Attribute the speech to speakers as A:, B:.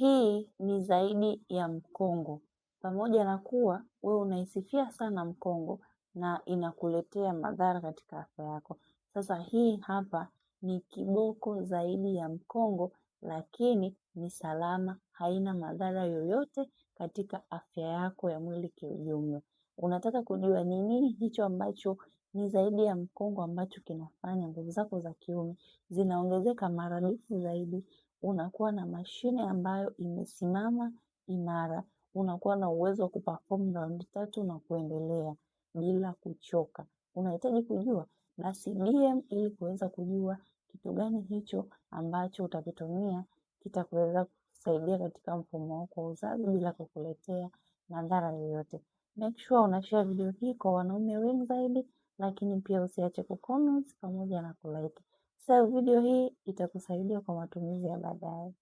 A: Hii ni zaidi ya mkongo. Pamoja na kuwa wewe unaisifia sana mkongo na inakuletea madhara katika afya yako. Sasa hii hapa ni kiboko zaidi ya mkongo, lakini ni salama, haina madhara yoyote katika afya yako ya mwili kiujumla. Unataka kujua ni nini hicho ambacho ni zaidi ya mkongo ambacho kinafanya nguvu zako za kiume zinaongezeka maradufu zaidi? Unakuwa na mashine ambayo imesimama imara. Unakuwa na uwezo wa kuperform raundi 3 na kuendelea bila kuchoka. Unahitaji kujua? Basi DM ili kuweza kujua kitu gani hicho ambacho utakitumia kitakuweza kusaidia katika mfumo wako wa uzazi bila kukuletea madhara yoyote. Make sure unashare video hii kwa wanaume wengi zaidi, lakini pia usiache kucomment pamoja na kulike. Sasa video hii itakusaidia kwa matumizi ya baadaye.